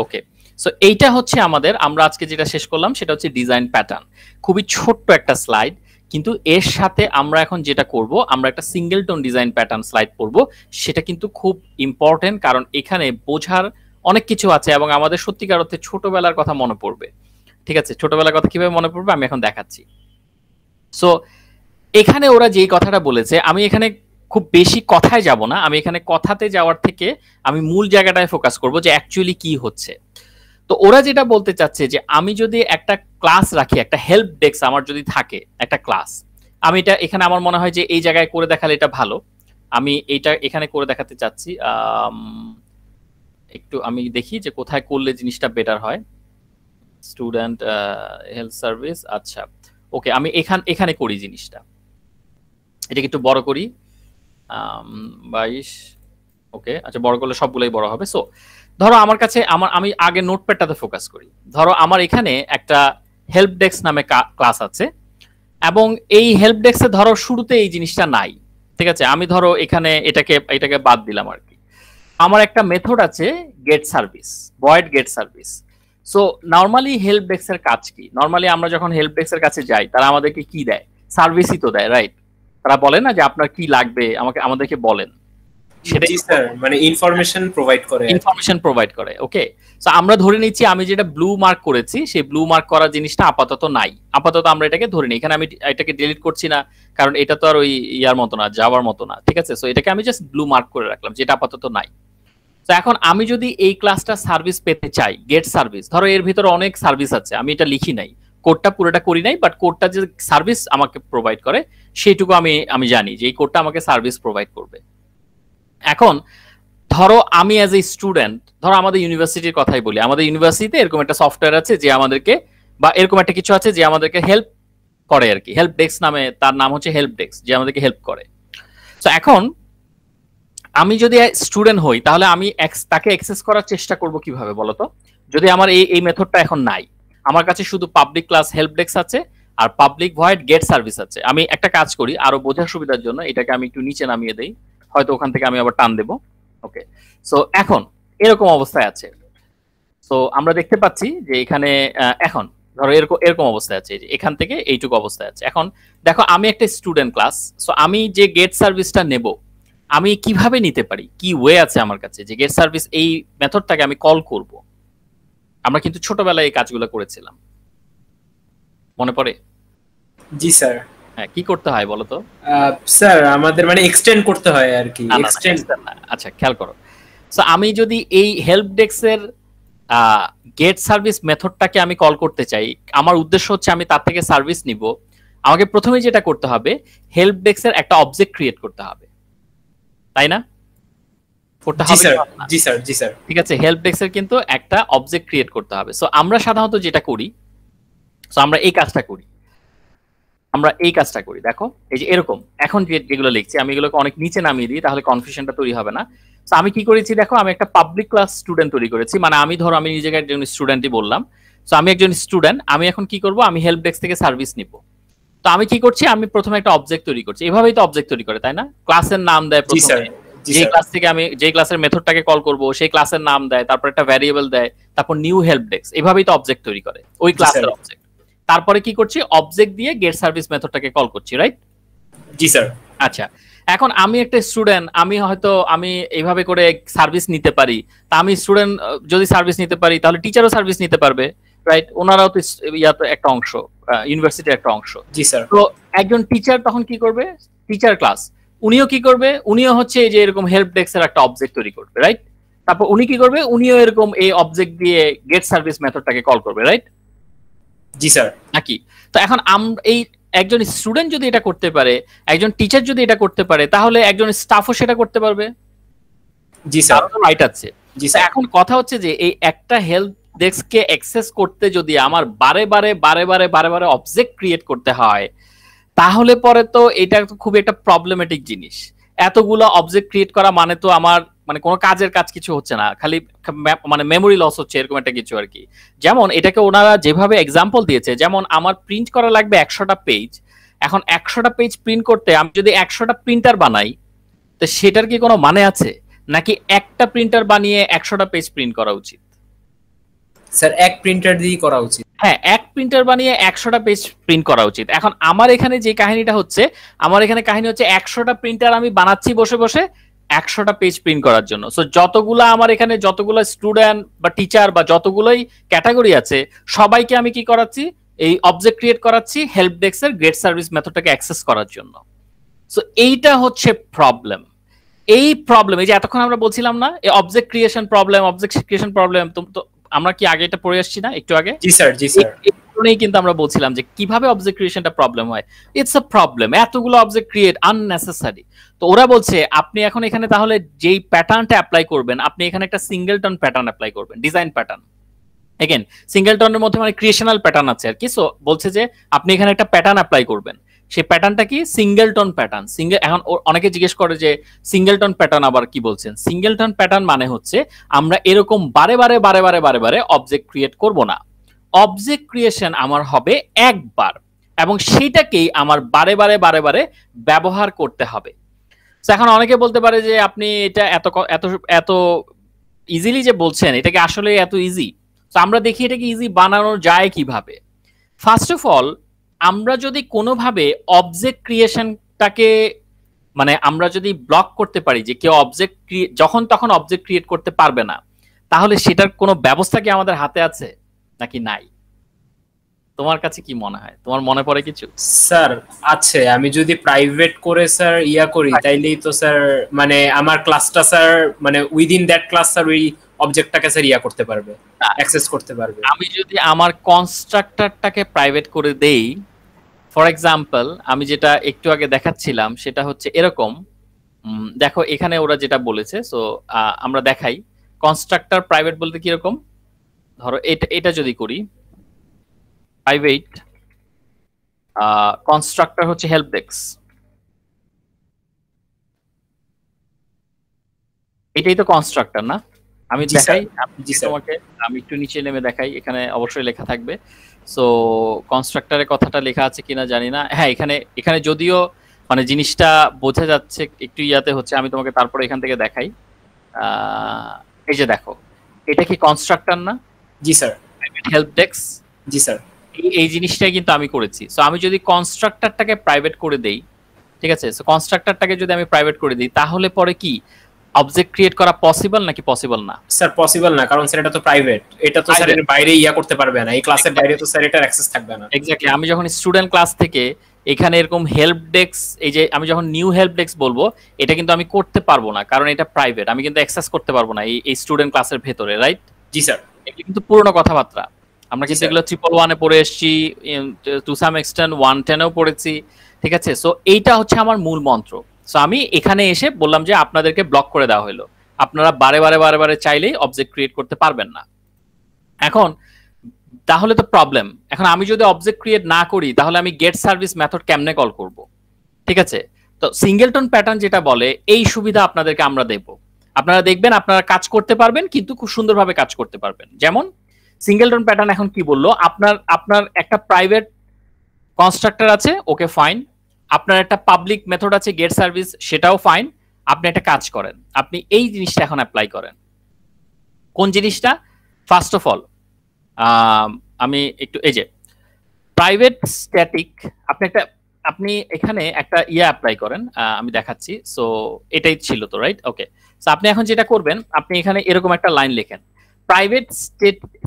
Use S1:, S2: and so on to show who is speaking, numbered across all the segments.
S1: ওকে, so এইটা হচ্ছে আমাদের, আমরা আজকে যেটা শেষ করলাম সেটা হচ্ছে ডিজাইন প্যাটার্ন। খুবই ছোট্ট একটা স্লাইড, কিন্তু এর সাথে আমরা এখন যেটা করব, আমরা একটা single tone design pattern slide করব। সেটা কিন্তু খুব ইম্পর্টেন্ট, কারণ এখানে বোঝার অনেক কিছু আছে এবং আমাদের সত্যিকার অর্থে ছোটবেলার কথা মনে পড়বে। ঠিক আছে, ছোটবেলার কথা কিভাবে মনে পড়বে আমি এখন দেখাচ্ছি। সো এখানে ওরা যেই কথাটা বলেছে, আমি এখানে খুব বেশি কথায় যাব না, আমি এখানে কথাতে যাওয়ার থেকে আমি মূল জায়গাটায় ফোকাস করব যে অ্যাকচুয়ালি কি হচ্ছে। তো ওরা যেটা বলতে চাচ্ছে যে আমি যদি একটা ক্লাস রাখি, একটা হেল্প ডেস্ক আমার যদি থাকে একটা ক্লাস, আমি এটা এখানে আমার মনে হয় যে এই জায়গায় করে দেখালে এটা ভালো। আমি এইটা এখানে করে দেখাতে চাচ্ছি। একটু আমি দেখি যে কোথায় করলে জিনিসটা বেটার হয়। স্টুডেন্ট হেলথ সার্ভিস, আচ্ছা ওকে, আমি এখানে করি জিনিসটা। এটাকে একটু বড় করি, 22। ওকে, আচ্ছা বড় করলে সবগুলোই বড় হবে। সো ধরো আমার কাছে আমি আগে নোটপ্যাডটাতে ফোকাস করি। ধরো আমার এখানে একটা হেল্প ডেস্ক নামে ক্লাস আছে, এবং এই হেল্প ডেস্কে ধরো শুরুতে এই জিনিসটা নাই। ঠিক আছে, আমি ধরো এখানে এটাকে বাদ দিলাম আর কি। আমার একটা মেথড আছে get service, void get service. So normally help ডেস্কের কাজ কি? নরমালি আমরা যখন হেল্প ডেস্কের কাছে যাই তারা আমাদেরকে কি দেয়? সার্ভিসই তো দেয়, রাইট? তারা বলে না যে আপনার কি লাগবে আমাদেরকে বলেন, সেটাই স্যার, মানে ইনফরমেশন প্রোভাইড করে। ওকে, সো আমরা ধরে নিচ্ছি আমি যেটা ব্লু মার্ক করেছি সেই ব্লু মার্ক করা জিনিসটা আপাতত নাই। আপাতত আমরা এটাকে ধরে নিই, এখানে আমি এটাকে ডিলিট করছি না, কারণ এটা তো আর ওই ইয়ার মতো না, যাওয়ার মতো না। ঠিক আছে, সো এটাকে আমি জাস্ট ব্লু মার্ক করে রাখলাম, যেটা আপাতত নাই। তো এখন আমি যদি এই ক্লাসটা সার্ভিস পেতে চাই, গেট সার্ভিস, ধরো এর ভিতরে অনেক সার্ভিস আছে, আমি এটা লিখি নাই, কোডটা পুরোটা করি নাই, বাট কোডটা যে সার্ভিস আমাকে প্রোভাইড করে সেইটুকু আমি জানি যে এই কোডটা আমাকে সার্ভিস প্রোভাইড করবে। এখন ধরো আমি অ্যাজ এ স্টুডেন্ট, ধরো আমাদের ইউনিভার্সিটির কথাই বলি, আমাদের ইউনিভার্সিটিতে এরকম একটা সফটওয়্যার আছে যে আমাদেরকে, বা এরকম একটা কিছু আছে যে আমাদেরকে হেল্প করে আর কি, হেল্প ডেস্ক নামে, তার নাম হচ্ছে হেল্প ডেস্ক, যে আমাদেরকে হেল্প করে। তো এখন আমি যদি স্টুডেন্ট হই তাহলে আমি তাকে অ্যাক্সেস করার চেষ্টা করব কিভাবে বলতো? যদি আমার এই মেথডটা এখন নাই, আমার কাছে শুধু পাবলিক ক্লাস হেল্প ডেস্ক আছে আর পাবলিক ভয়েড গেট সার্ভিস আছে। আমি একটা কাজ করি আরো বোঝার সুবিধার জন্য, এটাকে আমি একটু নিচে নামিয়ে দেই, হয়তো ওখান থেকে আমি আবার টান দেব। ওকে, সো এখন এরকম অবস্থায় আছে। সো আমরা দেখতে পাচ্ছি যে এখানে এখন ধরো এরকম অবস্থায় আছে, যে এখান থেকে এইটুকু অবস্থায় আছে। এখন দেখো আমি একটা স্টুডেন্ট ক্লাস, সো আমি যে গেট সার্ভিসটা নেব আমি কিভাবে নিতে পারি, কি ওয়ে আছে আমার কাছে যে গেট সার্ভিস এই মেথডটাকে আমি কল করব? আমরা কিন্তু ছোটবেলায় এই কাজগুলো করেছিলাম, মনে পড়ে?
S2: জি স্যার।
S1: হ্যাঁ, কি করতে হয় বলো তো?
S2: স্যার আমাদের মানে এক্সটেন্ড করতে হয় আর কি। এক্সটেন্ড
S1: না, আচ্ছা খেয়াল করো। সো আমি যদি এই হেল্প ডেস্কের গেট সার্ভিস মেথডটাকে আমি কল করতে চাই, আমার উদ্দেশ্য হচ্ছে আমি তার থেকে সার্ভিস নিব, আমাকে প্রথমে যেটা করতে হবে হেল্প ডেস্কের একটা অবজেক্ট ক্রিয়েট করতে হবে, তাই না?
S2: জি স্যার, জি স্যার, জি স্যার।
S1: ঠিক আছে, হেল্প ডেস্কের কিন্তু একটা অবজেক্ট ক্রিয়েট করতে হবে। সো আমরা সাধারণত যেটা করি, সো আমরা এই কাজটা করি, দেখো এই যে এরকম। এখন যেগুলো লিখছি আমি এগুলোকে অনেক নিচে নামিয়ে দিই, তাহলে কনফিউশনটা তৈরি হবে না। তো আমি কি করেছি দেখো, আমি একটা পাবলিক ক্লাস স্টুডেন্ট তৈরি করেছি, মানে আমি ধরো আমি নিজেকে একজন স্টুডেন্টই বললাম। তো আমি একজন স্টুডেন্ট, আমি এখন কি করব, আমি হেল্প ডেস্ক থেকে সার্ভিস নিব। তো আমি কি করছি, আমি প্রথমে একটা অবজেক্ট তৈরি করছি। এভাবেই তো অবজেক্ট তৈরি করে, তাই না? ক্লাসের নাম দেয় প্রথমে, যে ক্লাস থেকে আমি যে ক্লাসের মেথডটাকে কল করব সেই ক্লাসের নাম দেয়, তারপর একটা ভ্যারিয়েবল দেয়, তারপর নিউ হেল্প ডেস্ক, এভাবেই তো অবজেক্ট তৈরি করে ওই ক্লাসের অবজেক্ট। তারপরে কি করছি, অবজেক্ট দিয়ে গেট সার্ভিস মেথডটাকে কল করছি, রাইট?
S2: জি স্যার।
S1: আচ্ছা, এখন আমি একটা স্টুডেন্ট, আমি এইভাবে করে সার্ভিস নিতে পারি। তা আমি স্টুডেন্ট যদি সার্ভিস নিতে পারি তাহলে টিচারও সার্ভিস নিতে পারবে, রাইট? ওনারাও তো ইয়াতে একটা অংশ, ইউনিভার্সিটির একটা অংশ।
S2: জি স্যার।
S1: তো একজন টিচার তখন কি করবে, টিচার ক্লাস, উনিও কি করবে, উনিও হচ্ছে এই যে এরকম হেল্প ডেস্কের একটা অবজেক্ট তৈরি করবে, রাইট? তারপর উনি কি করবে, উনিও এরকম এই অবজেক্ট দিয়ে গেট সার্ভিস মেথডটাকে কল করবে, রাইট?
S2: জি স্যার।
S1: নাকি? তো এখন এই একজন স্টুডেন্ট যদি এটা করতে পারে, একজন টিচার যদি এটা করতে পারে, তাহলে একজন স্টাফও সেটা করতে পারবে।
S2: জি স্যার,
S1: রাইট আছে। জি স্যার। এখন কথা হচ্ছে যে এই একটা হেল্প ডেস্ককে অ্যাক্সেস করতে যদি আমার বারে বারে অবজেক্ট ক্রিয়েট করতে হয়, তাহলে পরে তো এটা খুব একটা প্রবলেমেটিক জিনিস। এতগুলো অবজেক্ট ক্রিয়েট করা মানে তো আমার মানে কোনো কাজের কাজ কিছু হচ্ছে না, খালি মানে মেমোরি লস হচ্ছে, এরকম একটা কিছু আর কি। যেমন এটাকে ওনারা যেভাবে এক্সাম্পল দিয়েছে, যেমন আমার প্রিন্ট করা লাগবে 100টা পেজ। এখন 100টা পেজ প্রিন্ট করতে আমি যদি 100টা প্রিন্টার বানাই, তো সেটার কি কোনো মানে আছে? নাকি একটা প্রিন্টার বানিয়ে 100টা পেজ প্রিন্ট করা উচিত?
S2: স্যার এক প্রিন্টার দিয়ে করা উচিত।
S1: হ্যাঁ, এক প্রিন্টার বানিয়ে 100টা পেজ প্রিন্ট করা উচিত। এখন আমার এখানে যে কাহিনীটা হচ্ছে, আমার এখানে কাহিনী হচ্ছে 100টা প্রিন্টার আমি বানাচ্ছি বসে বসে 100টা পেজ প্রিন্ট করার জন্য। সো যতগুলা আমার এখানে যতগুলো স্টুডেন্ট বা টিচার বা যতগুলোই ক্যাটাগরি আছে সবাইকে আমি কি করাচ্ছি, এই অবজেক্ট ক্রিয়েট করাচ্ছি হেল্প ডেস্কের গেট সার্ভিস মেথডটাকে অ্যাক্সেস করার জন্য। সো এইটা হচ্ছে প্রবলেম। এই প্রবলেম, এই যে এতক্ষণ আমরা বলছিলাম না এই অবজেক্ট ক্রিয়েশন প্রবলেম, তো আমরা কি আগে এটা পড়ে আসছি না একটু আগে?
S2: জি স্যার, জি স্যার।
S1: এই কারণেই কিন্তু আমরা বলছিলাম যে কিভাবে অবজেক্ট ক্রিয়েশনটা প্রবলেম হয়। ইটস আ প্রবলেম, এতগুলো অবজেক্ট ক্রিয়েট আননেসেসারি। তো ওরা বলছে আপনি এখন এখানে তাহলে যেই প্যাটার্নটা অ্যাপ্লাই করবেন, আপনি এখানে একটা সিঙ্গেলটন প্যাটার্ন অ্যাপ্লাই করবেন, ডিজাইন প্যাটার্ন। এগেন সিঙ্গেলটনের মধ্যে মানে ক্রিয়েশনাল প্যাটার্ন আছে আর কি। সো বলছে যে আপনি এখানে একটা প্যাটার্ন অ্যাপ্লাই করবেন, সেই প্যাটার্নটা কি সিঙ্গেলটন প্যাটার্ন। এখন অনেকে জিজ্ঞেস করে যে সিঙ্গেলটন প্যাটার্ন আবার কি বলছেন? সিঙ্গেলটন প্যাটার্ন মানে হচ্ছে আমরা এরকম বারে বারে বারে বারে বারে বারে অবজেক্ট ক্রিয়েট করব না। অবজেক্ট ক্রিয়েশন আমার হবে একবার, এবং সেইটাকেই আমার বারে বারে বারে বারে ব্যবহার করতে হবে। এখন অনেকে বলতে পারে যে আপনি এটা এত এত এত ইজিলি যে বলছেন, এটা কি আসলে এত ইজি? তো আমরা দেখি এটাকে ইজি বানানো যায় কিভাবে। ফার্স্ট অফ অল, আমরা যদি কোনোভাবে অবজেক্ট ক্রিয়েশনটাকে মানে আমরা যদি ব্লক করতে পারি যে কেউ অবজেক্ট যখন তখন অবজেক্ট ক্রিয়েট করতে পারবে না, তাহলে সেটার কোনো ব্যবস্থা কি আমাদের হাতে আছে নাকি নাই? তোমার কাছে কি মনে হয়? তোমার মনে পড়ে কিছু?
S2: স্যার আছে, আমি যদি প্রাইভেট করে স্যার করি তাইলেই তো স্যার মানে আমার ক্লাসটা স্যার মানে উইদিন দ্যাট ক্লাস স্যার ওই অবজেক্টটাকে স্যার করতে পারবে, অ্যাক্সেস করতে পারবে।
S1: আমি যদি আমার কনস্ট্রাক্টরটাকে প্রাইভেট করে দেই, ফর এক্সাম্পল আমি যেটা একটু আগে দেখাচ্ছিলাম সেটা হচ্ছে এরকম। দেখো এখানে ওরা যেটা বলেছে, সো আমরা দেখাই কনস্ট্রাক্টর প্রাইভেট বলতে কিরকম। ধরো এটা যদি করি প্রাইভেট কনস্ট্রাক্টর হচ্ছে হেল্প ডেস্ক, এটাই তো কনস্ট্রাক্টর না? আমি দেখাই তোমাকে, আমি একটু নিচে নেমে দেখাই, এখানে অবশ্যই লেখা থাকবে। সো কনস্ট্রাক্টরের কথাটা লেখা আছে কিনা জানি না। হ্যাঁ, এখানে যদিও মানে জিনিসটা বোঝা যাচ্ছে একটু ইয়াতে হচ্ছে, আমি তোমাকে তারপরে এখান থেকে দেখাই। এই যে দেখো, এটা কি কনস্ট্রাক্টর না?
S2: জি স্যার।
S1: হেল্প ডেস্ক,
S2: জি স্যার।
S1: এই জিনিসটাই কিন্তু আমি করেছি। সো আমি যদি কনস্ট্রাক্টরটাকে প্রাইভেট করে দেই, ঠিক আছে, সো কনস্ট্রাক্টরটাকে যদি আমি প্রাইভেট করে দিই তাহলে পরে কি অবজেক্ট ক্রিয়েট করা পসিবল নাকি পসিবল না?
S2: স্যার পসিবল না, কারণ স্যার এটা তো প্রাইভেট, এটা তো স্যার এর বাইরে করতে পারবে না, এই ক্লাসের বাইরে তো স্যার এটার অ্যাক্সেস থাকবে না।
S1: এক্স্যাক্টলি, আমি যখন স্টুডেন্ট ক্লাস থেকে এখানে এরকম হেল্প ডেস্ক, এই যে আমি যখন নিউ হেল্প ডেস্ক বলবো, এটা কিন্তু আমি করতে পারবো না, কারণ এটা প্রাইভেট, আমি কিন্তু অ্যাক্সেস করতে পারবো না এই স্টুডেন্ট ক্লাসের ভেতরে, রাইট?
S2: জি স্যার।
S1: এগুলো কিন্তু পুরনো কথাবার্তা, আমরা কিন্তু এগুলো 111 পড়ে এসেছি, টু সাম এক্সটেন্ট 110 পড়েছি, ঠিক আছে? সো এইটা হচ্ছে আমার মূল মন্ত্র। সো আমি এখানে এসে বললাম যে আপনাদেরকে ব্লক করে দেওয়া হলো, আপনারা বারে বারে বারে বারে চাইলেই অবজেক্ট ক্রিয়েট করতে পারবেন না। এখন তাহলে তো প্রবলেম। এখন আমি যদি অবজেক্ট ক্রিয়েট না করি তাহলে আমি গেট সার্ভিস মেথড কেমনে কল করব? ঠিক আছে, তো সিঙ্গেলটন প্যাটার্ন যেটা বলে এই সুবিধা আপনাদেরকে আমরা দেব। আপনারা দেখবেন আপনারা কাজ করতে পারবেন, কিন্তু খুব সুন্দরভাবে কাজ করতে পারবেন। যেমন সিঙ্গেলটন প্যাটার্ন এখন কি বললো, আপনার একটা প্রাইভেট কনস্ট্রাক্টর আছে, ওকে ফাইন। আপনার একটা পাবলিক মেথড আছে গেট সার্ভিস, সেটাও ফাইন। আপনি একটা কাজ করেন, আপনি এই জিনিসটা এখন অ্যাপ্লাই করেন। কোন জিনিসটা? ফার্স্ট অফ অল আমি একটু এই যে প্রাইভেট স্ট্যাটিক, আপনি এখানে একটা অ্যাপ্লাই করেন, আমি দেখাচ্ছি। সো এটাই ছিল তো, রাইট? ওকে, সো আপনি এখন যেটা করবেন, আপনি এখানে এরকম একটা লাইন লেখেন, প্রাইভেট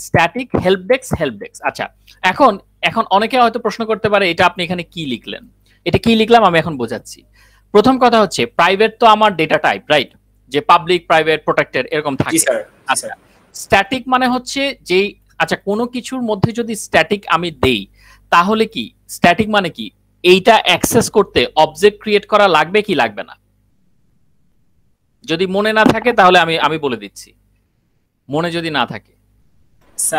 S1: স্ট্যাটিক হেল্প ডেস্ক। আচ্ছা, এখন অনেকে হয়তো প্রশ্ন করতে পারে এটা আপনি এখানে কি লিখলেন। এটা কি লিখলাম আমি এখন বোঝাচ্ছি। প্রথম কথা হচ্ছে প্রাইভেট তো আমার ডেটা টাইপ, রাইট? যে পাবলিক, প্রাইভেট, প্রোটেক্টেড এরকম থাকে। আচ্ছা, স্ট্যাটিক মানে হচ্ছে যেই, আচ্ছা কোনো কিছুর মধ্যে যদি স্ট্যাটিক আমি দেই তাহলে কি স্ট্যাটিক মানে কি, এইটা অ্যাক্সেস করতে অবজেক্ট ক্রিয়েট করা লাগবে কি লাগবে না? যদি মনে না থাকে তাহলে আমি বলে দিচ্ছি, মনে যদি না থাকে।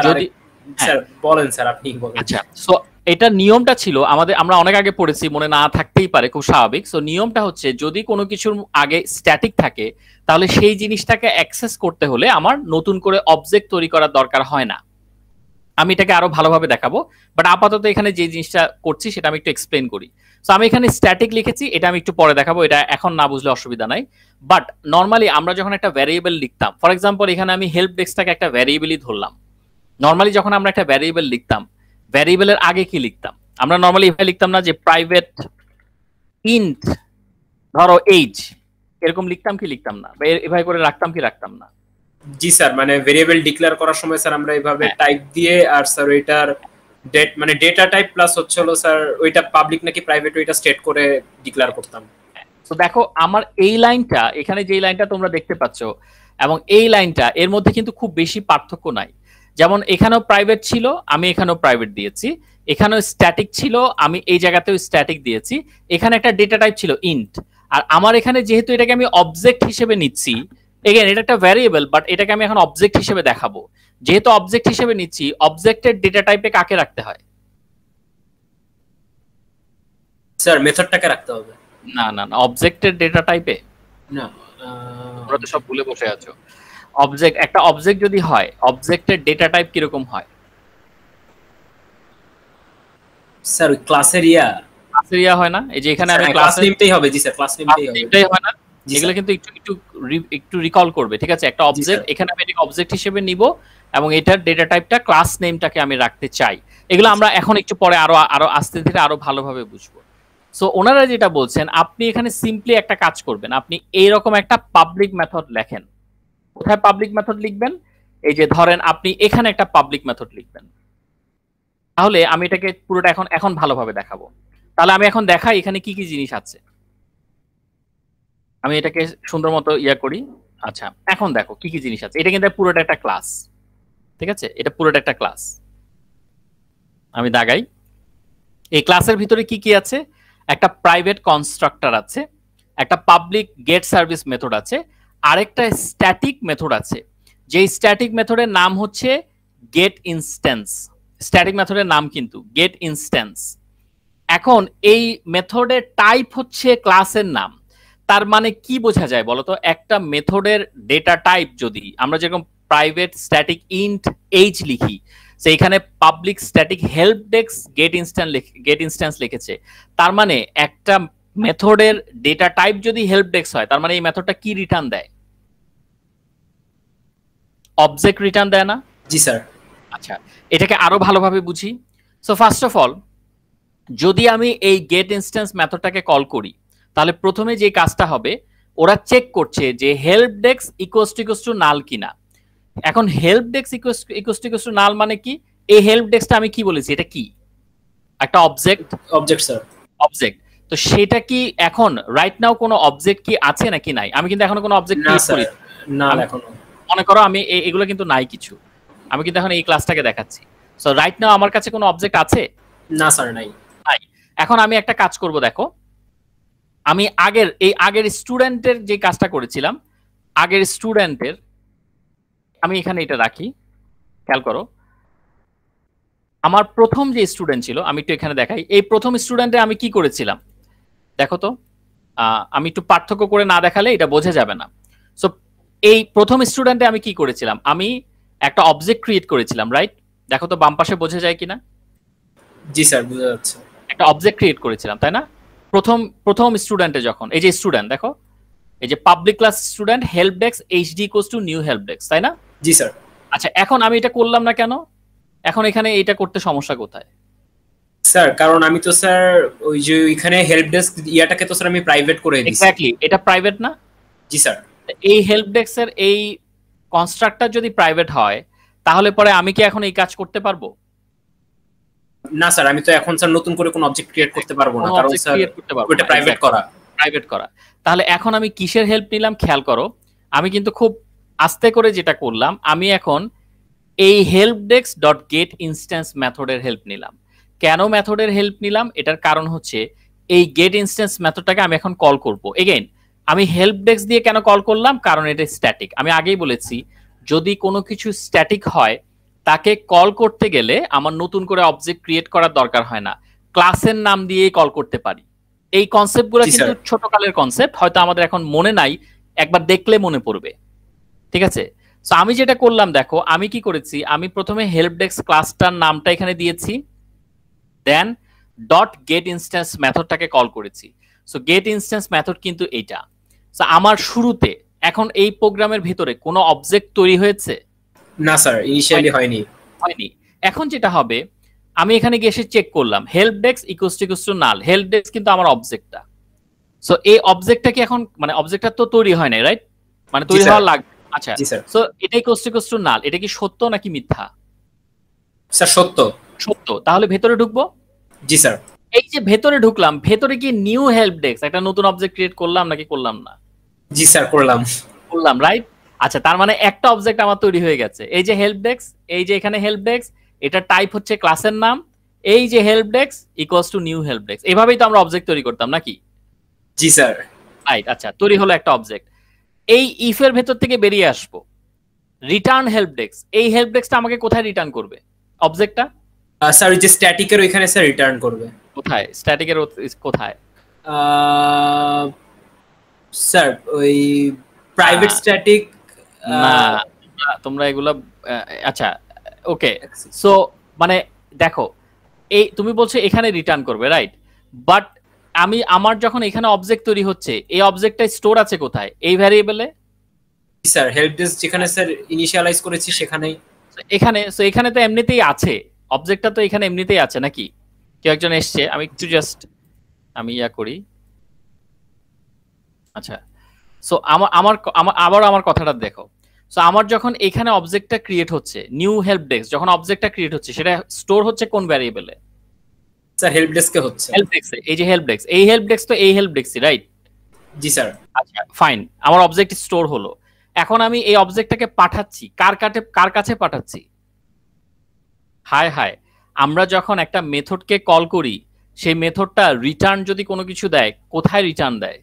S2: যদি স্যার বলেন স্যার, আপনি বলেন।
S1: আচ্ছা, সো এটা নিয়মটা ছিল আমরা অনেক আগে পড়েছি, মনে না থাকতেই পারে, খুব স্বাভাবিক। সো নিয়মটা হচ্ছে যদি কোনো কিছুর আগে স্ট্যাটিক থাকে তাহলে সেই জিনিসটাকে অ্যাক্সেস করতে হলে আমার নতুন করে অবজেক্ট তৈরি করার দরকার হয় না। আমি এটাকে আরো ভালোভাবে দেখাবো, বাট আপাতত এখানে যে জিনিসটা করছি সেটা আমি একটু এক্সপ্লেন করি। সো আমি এখানে স্ট্যাটিক লিখেছি, এটা আমি একটু পরে দেখাবো, এটা এখন না বুঝলে অসুবিধা নাই। বাট নর্মালি আমরা যখন একটা ভ্যারিয়েবল লিখতাম, ফর এক্সাম্পল এখানে আমি হেল্প ডেস্কটাকে একটা ভ্যারিয়েবলই ধরলাম, নরমালি যখন আমরা একটা ভ্যারিয়েবল লিখতাম, ভ্যারিয়েবলের আগে কি লিখতাম? আমরা নরমালি এভাবে লিখতাম না যে প্রাইভেট ইন্ট ধরো এইজ, এরকম লিখতাম কি লিখতাম না, বা এভাবে করে রাখতাম কি রাখতাম না?
S2: জি স্যার, মানে ভেরিয়েবল ডিক্লেয়ার করার সময় স্যার আমরা এইভাবে টাইপ দিয়ে, আর স্যার ওইটার ডেট মানে ডেটা টাইপ প্লাস হচ্ছে হলো স্যার ওইটা পাবলিক নাকি প্রাইভেট ওইটা স্টেট করে ডিক্লেয়ার করতাম।
S1: তো দেখো আমার এই লাইনটা, এখানে যে লাইনটা তোমরা দেখতে পাচ্ছ এবং এই লাইনটা, এর মধ্যে কিন্তু খুব বেশি পার্থক্য নাই। যেমন এখানেও প্রাইভেট ছিল, আমি এখানেও প্রাইভেট দিয়েছি, এখানেও স্ট্যাটিক ছিল, আমি এই জায়গাতেও স্ট্যাটিক দিয়েছি, এখানে একটা ডেটা টাইপ ছিল ইন্ট, আর আমার এখানে যেহেতু এটাকে আমি অবজেক্ট হিসেবে নিচ্ছি, এগেন এটা একটা ভ্যারিয়েবল বাট এটাকে আমি এখন অবজেক্ট হিসেবে দেখাবো, যেহেতু অবজেক্ট হিসেবে নিচ্ছি, অবজেক্টের ডেটা টাইপে কাকে রাখতে হয়?
S2: স্যার মেথডটাকে রাখতে হবে।
S1: না না না, অবজেক্টের ডেটা টাইপে
S2: না,
S1: তোমরা তো সব ভুলে বসে আছো। অবজেক্ট, একটা অবজেক্ট যদি হয়, অবজেক্টের ডেটা টাইপ কিরকম হয়?
S2: স্যার ওই ক্লাসের
S1: ক্লাসের হয় না? এই যে এখানে আমি
S2: ক্লাস নেমটাই হবে। জি স্যার, ক্লাস নেমটাই হবে।
S1: এটাই হয় না? এগুলো কিন্তু একটু একটু একটু রিকল করবে, ঠিক আছে? একটা অবজেক্ট, এখানে আমি এটাকে অবজেক্ট হিসেবে নিব এবং এটার ডেটা টাইপটা ক্লাস নেমটাকে আমি রাখতে চাই। এগুলো আমরা এখন একটু পরে আরো আস্তে ধীরে আরো ভালোভাবে বুঝবো। সো ওনারা যেটা বলছেন, আপনি এখানে সিম্পলি একটা কাজ করবেন, আপনি এইরকম একটা পাবলিক মেথড লেখেন। কোথায় পাবলিক মেথড লিখবেন? এই যে ধরেন আপনি এখানে একটা পাবলিক মেথড লিখবেন। তাহলে আমি এটাকে পুরোটা এখন ভালোভাবে দেখাবো। তাহলে আমি এখন দেখাই এখানে কি কি জিনিস আছে। আমি এটাকে সুন্দর মতো করি। আচ্ছা, এখন দেখো কি কি জিনিস আছে। এটা কিন্তু পুরোটা একটা ক্লাস, ঠিক আছে? এটা পুরোটা একটা ক্লাস। আমি দাগাই, এই ক্লাসের ভিতরে কি কি আছে? একটা প্রাইভেট কনস্ট্রাক্টর আছে, একটা পাবলিক গেট সার্ভিস মেথড আছে, আরেকটা স্ট্যাটিক মেথড আছে, যেই স্ট্যাটিক মেথডের নাম হচ্ছে গেট ইনস্ট্যান্স। স্ট্যাটিক মেথডের নাম কিন্তু গেট ইনস্ট্যান্স। এখন এই মেথডের টাইপ হচ্ছে ক্লাসের নাম। তার মানে কি বোঝা যায় বলতো? একটা মেথডের ডেটা টাইপ যদি আমরা যেরকম প্রাইভেট স্ট্যাটিক ইন্ট এইচ লিখি, সেইখানে public static help desk get instance লিখেছে, তার মানে একটা মেথডের ডেটা টাইপ যদি হেল্প ডেস্ক হয়, তার মানে এই মেথডটা কি রিটার্ন দেয়? অবজেক্ট রিটার্ন দেয় না?
S2: জি স্যার।
S1: আচ্ছা, এটাকে আরো ভালোভাবে বুঝি। সো ফার্স্ট অফ অল, যদি আমি এই গেট ইনস্ট্যান্স মেথডটাকে কল করি, তাহলে প্রথমে যে কাজটা হবে, ওরা চেক করছে যে হেল্প ডেস্ক ইকুয়ালস টু নাল কিনা। এখন হেল্প ডেস্ক ইকুয়ালস টু নাল মানে কি? এই হেল্প ডেস্কটা আমি কি বলেছি, এটা কি? একটা অবজেক্ট।
S2: Object sir.
S1: অবজেক্ট। তো সেটা কি এখন রাইট নাও কোনো অবজেক্ট কি আছে নাকি নাই? আমি কিন্তু এখনো কোনো অবজেক্ট ক্রিয়েট করি
S2: না। এখনো
S1: মনে করো আমি এগুলো কিন্তু নাই কিছু, আমি কিন্তু এখন এই ক্লাসটাকে দেখাচ্ছি। সো রাইট নাও আমার কাছে কোনো অবজেক্ট আছে?
S2: না স্যার, নাই।
S1: এখন আমি একটা কাজ করব, দেখো আমি আগের স্টুডেন্টের যে কাজটা করেছিলাম, আগের স্টুডেন্টের আমি এখানে এটা রাখি। খেয়াল করো, আমার প্রথম যে স্টুডেন্ট ছিল, আমি একটু এখানে দেখাই, এই প্রথম স্টুডেন্টে আমি কি করেছিলাম দেখো তো। আমি একটু পার্থক্য করে না দেখালে এটা বোঝা যাবে না। সো এই প্রথম স্টুডেন্টে আমি কি করেছিলাম? আমি একটা অবজেক্ট ক্রিয়েট করেছিলাম, রাইট? দেখো তো বাম পাশে বোঝা যায় কিনা?
S2: জি স্যার, বোঝা যাচ্ছে।
S1: একটা অবজেক্ট ক্রিয়েট করেছিলাম, তাই না? প্রথম স্টুডেন্টে যখন, এই যে স্টুডেন্ট দেখো, এই যে public class student help desk HD equals to new help desk, তাই না?
S2: জি স্যার।
S1: আচ্ছা, এখন আমি এটা করলাম না কেন? এখন এখানে এটা করতে সমস্যা কোথায়?
S2: স্যার কারণ আমি তো স্যার ওই যে ওইখানে হেল্প ডেস্ক ইয়াটাকে তো স্যার আমি প্রাইভেট করে দিয়েছি।
S1: এক্স্যাক্টলি, এটা প্রাইভেট না?
S2: জি স্যার।
S1: এই হেল্প ডেস্কের এই কনস্ট্রাক্টর যদি প্রাইভেট হয়, তাহলে পরে আমি কি এখন এই কাজ করতে পারবো?
S2: না স্যার, আমি তো এখন স্যার নতুন করে কোনো অবজেক্ট ক্রিয়েট করতে পারবো না, কারণ স্যার ওটা প্রাইভেট করা। তাহলে এখন আমি কিসের হেল্প নিলাম খেয়াল করো। আমি কিন্তু খুব আস্তে করে যেটা করলাম, আমি এখন এই help desk dot get instance মেথডের হেল্প নিলাম। কেন মেথডের হেল্প নিলাম? এটার কারণ হচ্ছে এই গেট ইনস্ট্যান্স মেথডটাকে আমি এখন কল করব। এগেইন আমি হেল্প ডেস্ক দিয়ে কেন কল করলাম? কারণ এটা স্ট্যাটিক। আমি আগেই বলেছি, যদি কোনো কিছু স্ট্যাটিক হয়, তাকে কল করতে গেলে আমার নতুন করে অবজেক্ট ক্রিয়েট করার দরকার হয় না, ক্লাসের নাম দিয়েই কল করতে পারি। এই কনসেপ্টগুলো কিন্তু ছোটকালের কনসেপ্ট, হয়তো আমাদের এখন মনে নাই, একবার দেখলে মনে পড়বে, ঠিক আছে? সো আমি যেটা করলাম দেখো, আমি কি করেছি, আমি প্রথমে হেল্প ডেস্ক ক্লাসটার নামটা এখানে দিয়েছি, দেন ডট গেট ইনস্ট্যান্স মেথডটাকে কল করেছি। সো গেট ইনস্ট্যান্স মেথড কিন্তু এইটা। সো আমার শুরুতে এখন এই প্রোগ্রামের ভিতরে কোনো অবজেক্ট তৈরি হয়েছে? না স্যার, ইনিশিয়ালি হয়নি।
S1: হয়নি। এখন যেটা হবে, আমি এখানে গিয়ে এসে চেক করলাম হেল্প ডেস্ক ইকুয়ালস টু নাল। হেল্প ডেস্ক কিন্তু আমার অবজেক্টটা। সো এই অবজেক্টটা কি এখন মানে অবজেক্টটা তো তৈরি হয় নাই, রাইট? মানে তৈরি হওয়া লাগবে। আচ্ছা, সো এটা ইকুয়ালস টু নাল। এটা কি সত্য নাকি মিথ্যা?
S2: স্যার সত্য।
S1: সত্য। তাহলে ভেতরে ঢুকবো?
S2: জি স্যার।
S1: এই যে ভেতরে ঢুকলাম, ভেতরে কি নিউ হেল্প ডেস্ক একটা নতুন অবজেক্ট ক্রিয়েট করলাম নাকি করলাম না?
S2: জি স্যার করলাম।
S1: করলাম, রাইট? আচ্ছা, তার মানে একটা অবজেক্ট আমার তৈরি হয়ে গেছে। এই যে হেল্প ডেস্ক, এই যে এখানে হেল্প ডেস্ক, এটা টাইপ হচ্ছে ক্লাসের নাম। এই যে help desk equals to new help desk. এভাবেই তো আমরা অবজেক্ট তৈরি করতাম নাকি?
S2: জি স্যার।
S1: রাইট। আচ্ছা, তৈরি হলো একটা অবজেক্ট। এই ইফ এর ভেতর থেকে বেরিয়ে আসবো, রিটার্ন হেল্প ডেস্ক। এই হেল্প ডেস্কটা আমাকে কোথায় রিটার্ন করবে? অবজেক্টটা
S2: স্যার ওই যে স্ট্যাটিকের ওইখানে স্যার রিটার্ন করবে।
S1: কোথায়? স্ট্যাটিকের কোথায়?
S2: স্যার ওই প্রাইভেট স্ট্যাটিক
S1: না, তোমরা এগুলা আচ্ছা ওকে। সো মানে দেখো, এই তুমি বলছো এখানে রিটার্ন করবে, রাইট? বাট আমার যখন এখানে অবজেক্ট তৈরি হচ্ছে, এই অবজেক্টটা স্টোর আছে কোথায়? এই ভ্যারিয়েবলে।
S2: স্যার হেল্প ডেস্ক যেখানে স্যার ইনিশিয়ালাইজ করেছি সেখানেই।
S1: এখানে সো এখানে তো এমনিতেই আছে, অবজেক্টটা তো এখানে এমনিতেই আছে নাকি? কেউ একজন এসছে, আমি একটু জাস্ট আমি ইয়া করি। আচ্ছা, সো আমার কথাটা দেখো। সো আমার যখন এখানে অবজেক্টটা ক্রিয়েট হচ্ছে, নিউ হেল্প ডেস্ক যখন অবজেক্টটা ক্রিয়েট হচ্ছে, সেটা স্টোর হচ্ছে কোন ভ্যারিয়েবলে?
S2: স্যার হেল্প ডেস্কে হচ্ছে।
S1: হেল্প ডেস্কে। এই যে হেল্প ডেস্ক, এই হেল্প ডেস্ক তো এই হেল্প ডেস্কই, রাইট?
S2: জি স্যার।
S1: আচ্ছা ফাইন, আমার অবজেক্ট স্টোর হলো। এখন আমি এই অবজেক্টটাকে পাঠাচ্ছি কার কাছে পাঠাচ্ছি? হায় হায়, আমরা যখন একটা মেথডকে কল করি, সেই মেথডটা রিটার্ন যদি কোনো কিছু দেয়, কোথায় রিটার্ন দেয়?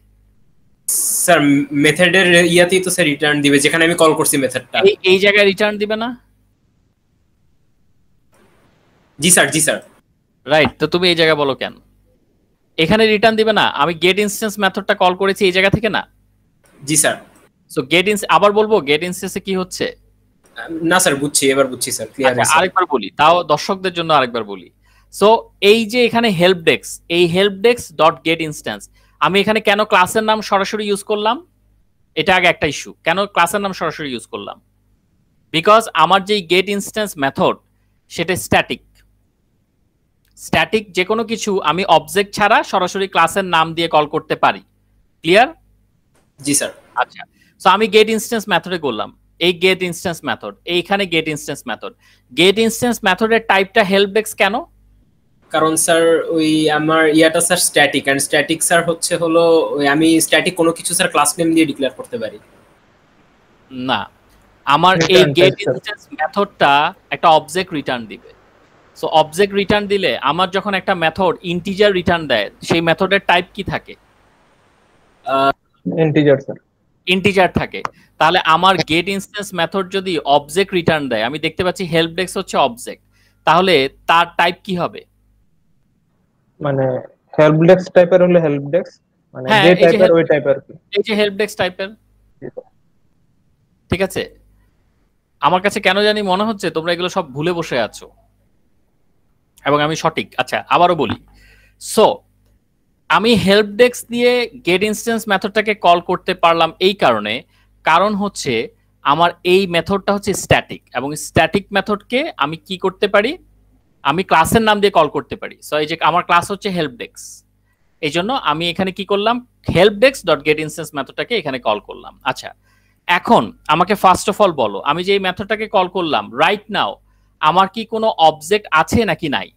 S2: স্যার মেথডের ইয়াতেই তো স্যার রিটার্ন দিবে, যেখানে আমি কল করছি মেথডটা।
S1: এই জায়গায় রিটার্ন দিবে না?
S2: জি স্যার। জি স্যার।
S1: রাইট। তো তুমি এই জায়গায় বলো কেন এখানে রিটার্ন দিবে না? আমি গেট ইনস্ট্যান্স মেথডটা কল করেছি এই জায়গা থেকে না?
S2: জি স্যার।
S1: সো আবার বলবো গেট ইনস্ট্যান্সে কি হচ্ছে?
S2: না স্যার বুঝছি, এবার বুঝছি স্যার, ক্লিয়ার হয়েছে।
S1: আরেকবার বলি, তাও দর্শকদের জন্য আরেকবার বলি। সো এই যে এখানে হেল্প ডেস্ক, এই help desk dot get instance, আমি এখানে কেন ক্লাসের নাম সরাসরি ইউজ করলাম? এটা আগে একটা ইস্যু, কেন ক্লাসের নাম সরাসরি ইউজ করলাম? বিকজ আমার যে গেট ইনস্ট্যান্স মেথড সেটা স্ট্যাটিক। স্ট্যাটিক যে কোনো কিছু আমি অবজেক্ট ছাড়া সরাসরি ক্লাসের নাম দিয়ে কল করতে পারি। ক্লিয়ার?
S2: জি স্যার।
S1: আচ্ছা, সো আমি গেট ইনস্ট্যান্স মেথডে করলাম এই গেট ইনস্ট্যান্স মেথড, এইখানে get instance method. Get instance মেথডের টাইপটা হেল্প ডেস্ক কেন?
S2: কারণ স্যার ওই আমার ইয়াটা sir static, and static sir হলো ওই আমি স্ট্যাটিক কোনো কিছু স্যার ক্লাস নেম দিয়ে ডিক্লেয়ার করতে পারি
S1: না। আমার এই গেট ইনস্ট্যান্স মেথডটা একটা অবজেক্ট রিটার্ন দিবে। সো অবজেক্ট রিটার্ন দিলে আমার যখন একটা মেথড ইন্টিজার রিটার্ন দেয়, সেই মেথডের টাইপ কি থাকে?
S3: Integer sir.
S1: ইন্টিজার থাকে। তাহলে আমার গেট ইনস্ট্যান্স মেথড যদি অবজেক্ট রিটার্ন দেয়, আমি দেখতে পাচ্ছি হেল্প ডেস্ক হচ্ছে অবজেক্ট, তাহলে তার টাইপ কি হবে?
S3: মানে হেল্প ডেস্ক টাইপের হলে হেল্প ডেস্ক, মানে যে টাইপের ওই টাইপের কি,
S1: এই যে হেল্প ডেস্ক টাইপের। ঠিক আছে, আমার কাছে কেন জানি মনে হচ্ছে তোমরা এগুলো সব ভুলে বসে আছো এবং আমি সঠিক। আচ্ছা আবারও বলি। সো আমি হেল্প ডেস্ক দিয়ে গেট ইনস্ট্যান্স মেথডটাকে কল করতে পারলাম এই কারণ হচ্ছে আমার এই মেথডটা হচ্ছে স্ট্যাটিক, এবং স্ট্যাটিক মেথডকে আমি কি করতে পারি? আমি ক্লাসের নাম দিয়ে কল করতে পারি। সো এই যে আমার ক্লাস হচ্ছে হেল্প ডেস্ক, এই জন্য আমি এখানে কি করলাম? Help desk dot get instance মেথডটাকে এখানে কল করলাম। আচ্ছা, এখন আমাকে ফার্স্ট অফ অল বলো, আমি যে এই মেথডটাকে কল করলাম রাইট নাও, আমার কি কোনো অবজেক্ট আছে নাকি নাই?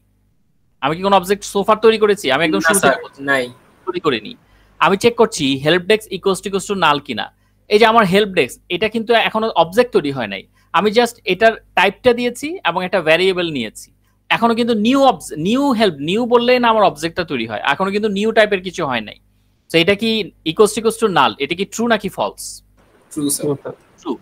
S1: আমি কি কোনো অবজেক্ট সোফার তৈরি করেছি? আমি একদম শুরু থেকে
S2: নাই,
S1: তৈরি করিনি। আমি চেক করছি হেল্প ডেস্ক ইকুয়ালস টু নাল কিনা। এই যে আমার হেল্প ডেস্ক, এটা কিন্তু এখনো অবজেক্ট তৈরি হয় নাই। আমি জাস্ট এটার টাইপটা দিয়েছি এবং একটা ভ্যারিয়েবল নিয়েছি। এখনো কিন্তু নিউ বললেই না আমার অবজেক্টটা তৈরি হয়, এখনো কিন্তু নিউ টাইপের কিছু হয় নাই। তো এটা কি ইকুয়ালস টু নাল, এটা কি ট্রু নাকি ফলস?
S2: True sir.
S1: ট্রু।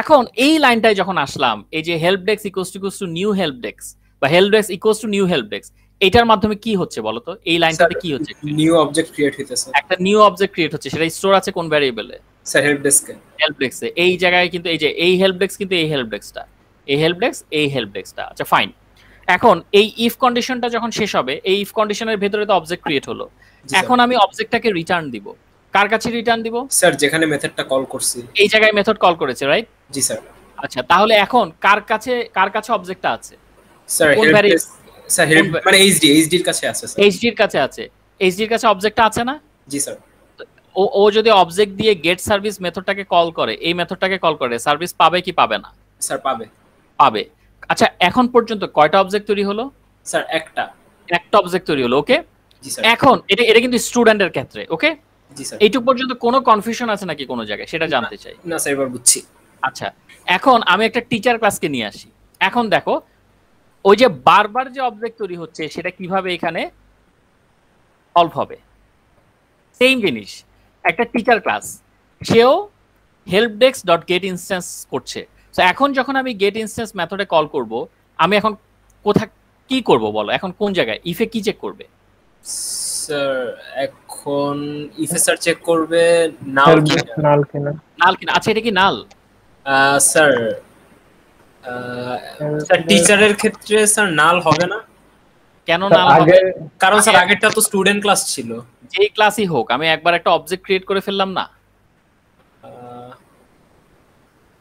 S1: এখন এই লাইনটায় যখন আসলাম, এই যে help desk equals to new help desk বা help desk equals to new help desk, এটার মাধ্যমে কি হচ্ছে বলো তো? এই লাইনটাতে কি হচ্ছে?
S2: নিউ অবজেক্ট ক্রিয়েট হইতেছে,
S1: একটা নিউ অবজেক্ট ক্রিয়েট হচ্ছে, সেটা স্টোর আছে কোন ভ্যারিয়েবলে?
S2: স্যার হেল্প ডেস্কে।
S1: হেল্প ডেস্কে। এই জায়গায় কিন্তু এই যে এই হেল্প ডেস্ক কিন্তু এই হেল্প ডেস্কটা, এই হেল্প ডেস্ক, এই হেল্প ডেস্কটা। আচ্ছা ফাইন। এখন এই ইফ কন্ডিশনটা যখন শেষ হবে, এই ইফ কন্ডিশনের ভেতরে তো অবজেক্ট ক্রিয়েট হলো। এখন আমি অবজেক্টটাকে রিটার্ন দিব, কার কাছে রিটার্ন দিব?
S2: স্যার যেখানে মেথডটা কল করছি।
S1: এই জায়গায় মেথড কল করেছে, রাইট?
S2: জি স্যার।
S1: আচ্ছা তাহলে এখন কার কাছে অবজেক্টটা আছে?
S2: স্যার মানে এইচডি এর কাছে আছে স্যার।
S1: এইচডি এর কাছে আছে। এইচডি এর কাছে অবজেক্টটা আছে না?
S2: জি স্যার।
S1: ও যদি অবজেক্ট দিয়ে গেট সার্ভিস মেথডটাকে কল করে, এই মেথডটাকে কল করে, সার্ভিস পাবে কি পাবে না?
S2: স্যার পাবে।
S1: পাবে। আচ্ছা এখন পর্যন্ত কয়টা অবজেক্ট তৈরি হলো?
S2: স্যার একটা
S1: অবজেক্ট তৈরি হলো। ওকে,
S2: জি স্যার।
S1: এখন এটা কিন্তু স্টুডেন্টের ক্ষেত্রে। ওকে,
S2: জি স্যার।
S1: এইটুকু পর্যন্ত কোনো কনফিউশন আছে নাকি কোনো জায়গায়, সেটা জানতে চাই।
S2: না স্যার, এবার বুঝছি।
S1: আচ্ছা এখন আমি একটা টিচার ক্লাসকে নিয়ে আসি। এখন দেখো ওই যে বারবার যে অবজেক্ট তৈরি হচ্ছে সেটা কিভাবে এখানে সলভ হবে। সেম জিনিস, একটা টিচার ক্লাস, সেও helpdesk.getInstance করছে। তো এখন যখন আমি getInstance মেথডে কল করব, আমি এখন কোথায় কি করব বলো? এখন কোন জায়গায় ইফে কি চেক করবে?
S2: স্যার এখন ইফে স্যার চেক করবে নাল কিনা।
S1: আচ্ছা এটা কি নাল?
S2: স্যার টিচারের ক্ষেত্রে স্যার নাল হবে না।
S1: কেন নাল হবে?
S2: কারণ স্যার আগেরটা তো স্টুডেন্ট ক্লাস ছিল।
S1: যেই ক্লাসই হোক, আমি একবার একটা অবজেক্ট ক্রিয়েট করে ফেললাম না?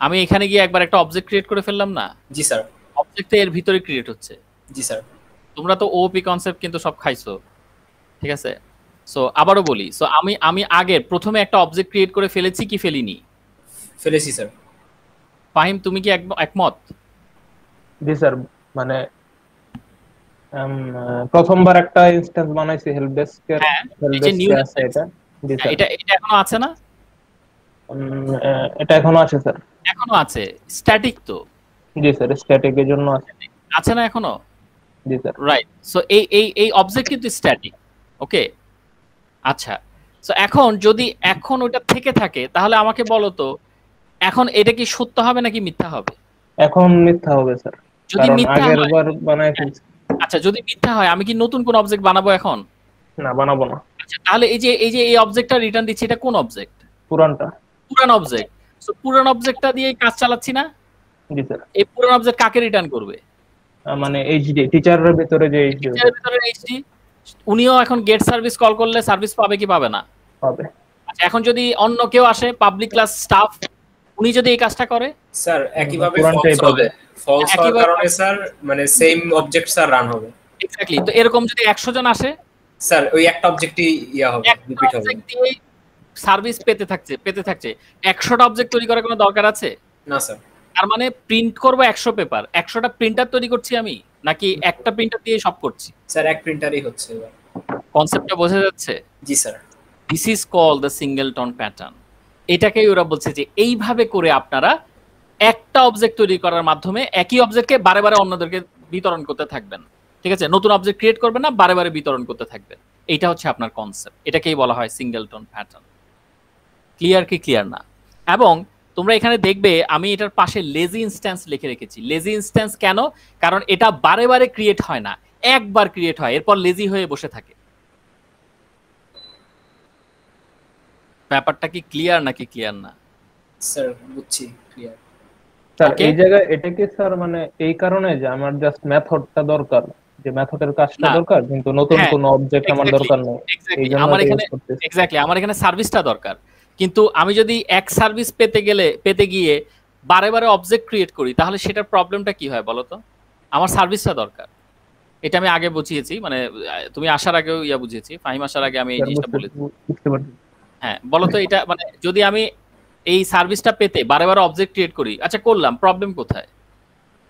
S1: আমি এখানে গিয়ে একবার একটা অবজেক্ট ক্রিয়েট করে ফেললাম না?
S2: জি স্যার।
S1: অবজেক্ট এর ভিতরে ক্রিয়েট হচ্ছে।
S2: জি স্যার।
S1: তোমরা তো ওপি কনসেপ্ট কিন্তু সব খাইছো, ঠিক আছে? সো আবারও বলি, সো আমি আগে প্রথমে একটা অবজেক্ট ক্রিয়েট করে ফেলেছি কি ফেলিনি?
S2: ফেলেছি স্যার।
S1: ফাহিম তুমি কি একমত?
S3: জি স্যার, মানে প্রথমবার একটা ইনস্ট্যান্স বানাইছি হেল্প ডেস্কের।
S1: এটা এখনো আছে না?
S3: এটা এখনো আছে স্যার।
S1: এখনো আছে, স্ট্যাটিক তো।
S3: জি স্যার, স্ট্যাটিক এর জন্য
S1: আছে না এখনো?
S3: জি স্যার।
S1: রাইট, সো এই অবজেক্ট কিন্তু স্ট্যাটিক। ওকে, আচ্ছা সো এখন যদি এখন ওটা থেকে থাকে তাহলে আমাকে বলো তো এখন এটা কি সত্য হবে নাকি মিথ্যা হবে?
S3: এখন মিথ্যা হবে স্যার,
S1: যদি মিথ্যা হয়,
S3: আগেরবার বানাই ফেলছি।
S1: আচ্ছা যদি মিথ্যা হয় আমি কি নতুন কোন অবজেক্ট বানাবো এখন?
S3: না, বানাবো না।
S1: আচ্ছা তাহলে এই অবজেক্টটা রিটার্ন দিচ্ছে, এটা কোন অবজেক্ট? পুরান অবজেক্ট। সো পুরান অবজেক্টটা দিয়ে কাজ চালাচ্ছি না?
S3: জি স্যার।
S1: এই পুরান অবজেক্ট কাকে রিটার্ন করবে?
S3: মানে এইচডি, টিচারের ভিতরে যে এইচডি,
S1: উনিও এখন গেট সার্ভিস কল করলে সার্ভিস পাবে কি পাবে না?
S3: পাবে।
S1: আচ্ছা এখন যদি অন্য কেউ আসে, পাবলিক ক্লাস স্টাফ, উনি যদি এই কাজটা করে,
S2: স্যার একইভাবে ফলস হবে। ফলস হওয়ার কারণে স্যার মানে সেম অবজেক্ট স্যার রান হবে।
S1: এক্স্যাক্টলি। তো এরকম যদি 100 জন আসে
S2: স্যার ওই একটা অবজেক্টই হবে, রিপিট হবে।
S1: সার্ভিস পেতে থাকছে 100টা অবজেক্ট তৈরি করার কোনো দরকার আছে?
S2: না স্যার।
S1: তার মানে প্রিন্ট করব 100 পেপার, 100টা প্রিন্টার তৈরি করছি আমি, নাকি একটা প্রিন্টার দিয়ে সব করছি?
S2: স্যার এক প্রিন্টারই হচ্ছে এবার।
S1: কনসেপ্টটা বোঝা যাচ্ছে?
S2: জি sir.
S1: This is called the singleton pattern. এটাকেই ওরা বলছে যে এইভাবে করে আপনারা একটা অবজেক্ট তৈরি করার মাধ্যমে একই অবজেক্টকে বারে বারে অন্যদেরকে বিতরণ করতে থাকবেন। ঠিক আছে, নতুন অবজেক্ট ক্রিয়েট করবেন না, বারে বারে বিতরণ করতে থাকবেন। এইটা হচ্ছে আপনার কনসেপ্ট, এটাকেই বলা হয় সিঙ্গেলটন প্যাটার্ন। ক্লিয়ার কি ক্লিয়ার না? এবং তোমরা এখানে দেখবে আমি এটার পাশে লেজি ইনস্ট্যান্স লিখে রেখেছি। লেজি ইনস্ট্যান্স কেন? কারণ এটা বারে বারে ক্রিয়েট হয় না, একবার ক্রিয়েট হয়, এরপর লেজি হয়ে বসে থাকে। ব্যাপারটা কি ক্লিয়ার নাকি ক্লিয়ার না?
S2: স্যার বুঝছি, ক্লিয়ার।
S3: স্যার এই জায়গায় এটা কি স্যার মানে এই কারণে যে আমার জাস্ট মেথডটা দরকার, যে মেথডের কাজটা দরকার, কিন্তু নতুন কোন অবজেক্ট আমার দরকার নেই। এইজন্য
S1: আমার এখানে এক্স্যাক্টলি আমার এখানে সার্ভিসটা দরকার, কিন্তু আমি যদি এক সার্ভিস পেতে গিয়ে বারে বারে অবজেক্ট ক্রিয়েট করি তাহলে সেটার প্রবলেমটা কি হয় বলো তো? আমার সার্ভিসটা দরকার। এটা আমি আগে বুঝিয়েছি, মানে তুমি আসার আগেও বুঝিয়েছি, ফাহিম আসার আগে আমি এই জিনিসটা বলেছি। হ্যাঁ বলো তো, এটা মানে যদি আমি এই সার্ভিসটা পেতে বারে বারে অবজেক্ট ক্রিয়েট করি, আচ্ছা করলাম, প্রবলেম কোথায়?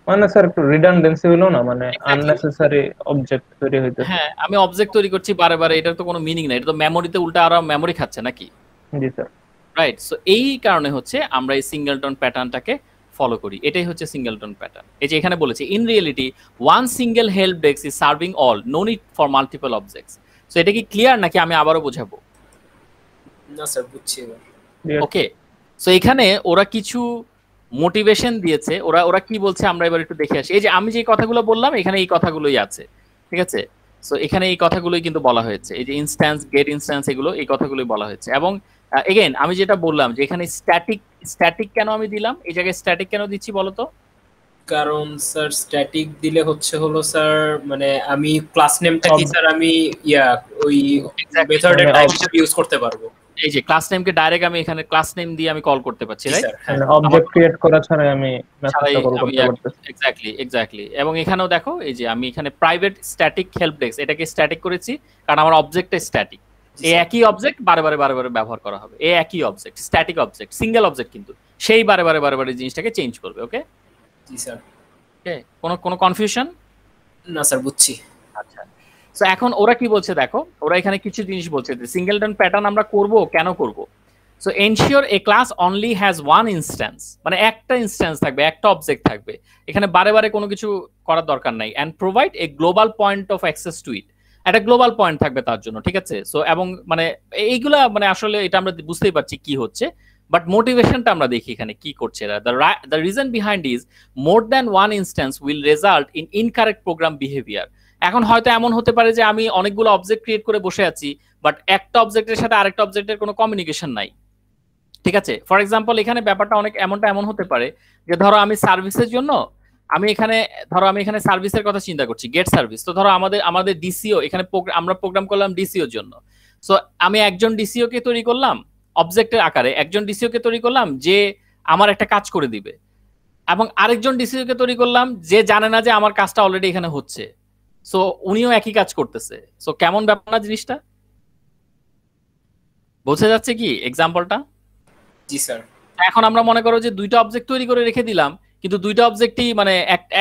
S3: মানে স্যার একটু রিডান্ডেন্সি হলো না, মানে আননেসেসারি অবজেক্ট তৈরি হইতেছে।
S1: হ্যাঁ আমি অবজেক্ট তৈরি করছি বারে বারে, এটার তো কোনো মিনিং নাই, এটা তো মেমোরিতে উল্টা আরো মেমোরি খাচ্ছে নাকি?
S3: জি স্যার।
S1: রাইট, সো এই কারণে হচ্ছে আমরা এই সিঙ্গেলটন প্যাটার্নটাকে ফলো করি। এটাই হচ্ছে সিঙ্গেলটন প্যাটার্ন। এই যে এখানে বলেছে in reality one single help desk is serving all, no need for multiple objects. So এটা কি ক্লিয়ার নাকি আমি আবারও বোঝাবো?
S2: না স্যার বুঝছি এবার।
S1: ওকে, সো এখানে ওরা কিছু মোটিভেশন দিয়েছে। ওরা কি বলছে আমরা এবার একটু দেখে আসি। এই যে আমি যে কথাগুলো বললাম এখানে এই কথাগুলোই আছে, ঠিক আছে? সো এখানে এই কথাগুলোই কিন্তু বলা হয়েছে, এই যে ইনস্ট্যান্স, গেট ইনস্ট্যান্স, এগুলো এই কথাগুলোই বলা হয়েছে। এবং এগেইন আমি যেটা বললাম যে এখানে স্ট্যাটিক কেন আমি দিলাম, এই জায়গায় স্ট্যাটিক কেন দিচ্ছি বলো তো?
S2: কারণ স্যার স্ট্যাটিক দিলে হলো স্যার মানে আমি ক্লাস নেমটা কি স্যার আমি ওই মেথডের টাইপ হিসেবে ইউজ করতে পারবো।
S1: এই যে ক্লাস নেমকে ডাইরেক্ট আমি এখানে ক্লাস নেম দিয়ে আমি কল করতে পারছি, রাইট?
S3: অবজেক্ট ক্রিয়েট করা ছাড়া আমি মেথডটা কল করতে পারতেছি।
S1: এক্স্যাক্টলি। এবং এখানেও দেখো এই যে আমি এখানে প্রাইভেট স্ট্যাটিক হেল্প ডেস্ক এটাকে স্ট্যাটিক করেছি কারণ আমার অবজেক্টটা স্ট্যাটিক। এই একই অবজেক্ট বারে বারে ব্যবহার করা হবে। এই একই object, static object, single object, কিন্তু সেই বারে বারে জিনিসটাকে চেঞ্জ করবে। ওকে
S2: জি স্যার।
S1: ওকে, কোনো কনফিউশন?
S2: না স্যার, বুঝছি।
S1: আচ্ছা, সো এখন ওরা কি বলছে দেখো, ওরা এখানে কিছু জিনিস বলছে যে সিঙ্গেলটন প্যাটার্ন আমরা করব, কেন করব? So ensure A class only has one instance, মানে একটা ইনস্ট্যান্স থাকবে, একটা অবজেক্ট থাকবে, এখানে বারে কোনো কিছু করার দরকার নাই। And provide a global point of access to it, একটা গ্লোবাল পয়েন্ট থাকবে তার জন্য, ঠিক আছে? সো এবং মানে এইগুলা মানে আসলে এটা আমরা বুঝতেই পারছি কি হচ্ছে, বাট মোটিভেশনটা আমরা দেখি এখানে কি করছে এরা। The reason behind is more than one instance will result in incorrect program behaviour. এখন হয়তো এমন হতে পারে যে আমি অনেকগুলো অবজেক্ট ক্রিয়েট করে বসে আছি, বাট একটা অবজেক্টের সাথে আরেকটা অবজেক্টের কোনো কমিউনিকেশন নাই, ঠিক আছে? ফর এক্সাম্পল এখানে ব্যাপারটা এমন হতে পারে যে ধরো আমি সার্ভিসের জন্য আমি এখানে সার্ভিসের কথা চিন্তা করছি, গেট সার্ভিস। তো ধরো আমাদের ডিসিও এখানে আমরা প্রোগ্রাম করলাম ডিসিওর জন্য। সো আমি একজন ডিসিও কে তৈরি করলাম অবজেক্টের আকারে, একজন ডিসিও কে তৈরি করলাম যে আমার একটা কাজ করে দিবে, এবং আরেকজন ডিসিও কে তৈরি করলাম যে জানে না যে আমার কাজটা অলরেডি এখানে হচ্ছে। সো উনিও একই কাজ করতেছে। সো কেমন ব্যাপার না জিনিসটা? বোঝা যাচ্ছে কি এক্সাম্পলটা?
S2: জি স্যার।
S1: এখন আমরা মনে করো যে দুইটা অবজেক্ট তৈরি করে রেখে দিলাম, কিন্তু দুইটা অবজেক্টই মানে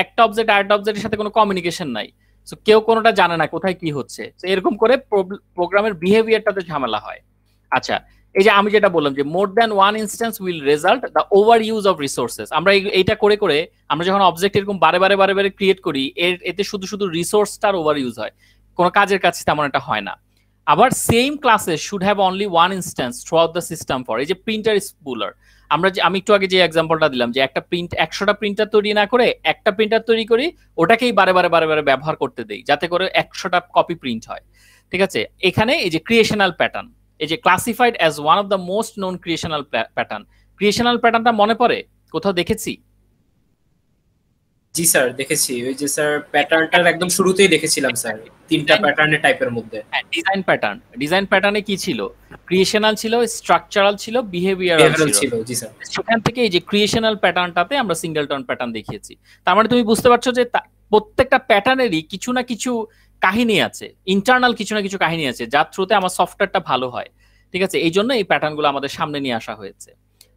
S1: একটা অবজেক্ট আরেকটা অবজেক্টের সাথে কোনো কমিউনিকেশন নাই। সো কেউ কোনোটা জানে না কোথায় কি হচ্ছে। তো এরকম করে প্রোগ্রামের বিহেভিয়ারটাতে ঝামেলা হয়। আচ্ছা, এই যে আমি যেটা বললাম যে মোর than one instance will result the over use of resources. আমরা এইটা করে আমরা যখন অবজেক্ট এরকম বারে ক্রিয়েট করি, এতে শুধু রিসোর্সটার ওভার ইউজ হয়, কোনো কাজের কাছে তেমন একটা হয় না। আবার same classes should have only one instance through out the system for, এই যে প্রিন্টার স্পুলার, আমি একটু আগে যে এক্সাম্পলটা দিলাম যে একটা 100টা প্রিন্টার তৈরি না করে একটা প্রিন্টার তৈরি করি, ওটাকেই বারে ব্যবহার করতে দেই যাতে করে 100টা কপি প্রিন্ট হয়, ঠিক আছে? এখানে এই যে ক্রিয়েশনাল প্যাটার্ন, এই যে classified as one of the most known creational pattern, creational প্যাটার্নটা মনে পড়ে কোথাও দেখেছি?
S2: জি স্যার, দেখেছি। ওই যে স্যার প্যাটার্নটার একদম শুরুতেই দেখেছিলাম স্যার, তিনটা প্যাটার্নের টাইপের মধ্যে।
S1: হ্যাঁ, ডিজাইন প্যাটার্নে কি ছিল? ক্রিয়েশনাল ছিল, স্ট্রাকচারাল ছিল, বিহেভিয়ারাল ছিল। জি স্যার। সেখান থেকে এই যে ক্রিয়েশনাল প্যাটার্নটাতে আমরা সিঙ্গেলটন প্যাটার্ন দেখিয়েছি। তার মানে তুমি বুঝতে পারছো যে প্রত্যেকটা প্যাটার্নেরই কিছু না কিছু কাহিনী আছে, ইন্টারনাল কিছু না কিছু কাহিনী আছে, যার থ্রুতে আমার সফটওয়্যারটা ভালো হয়, ঠিক আছে? এই জন্য এই প্যাটার্নগুলো আমাদের সামনে নিয়ে আসা হয়েছে।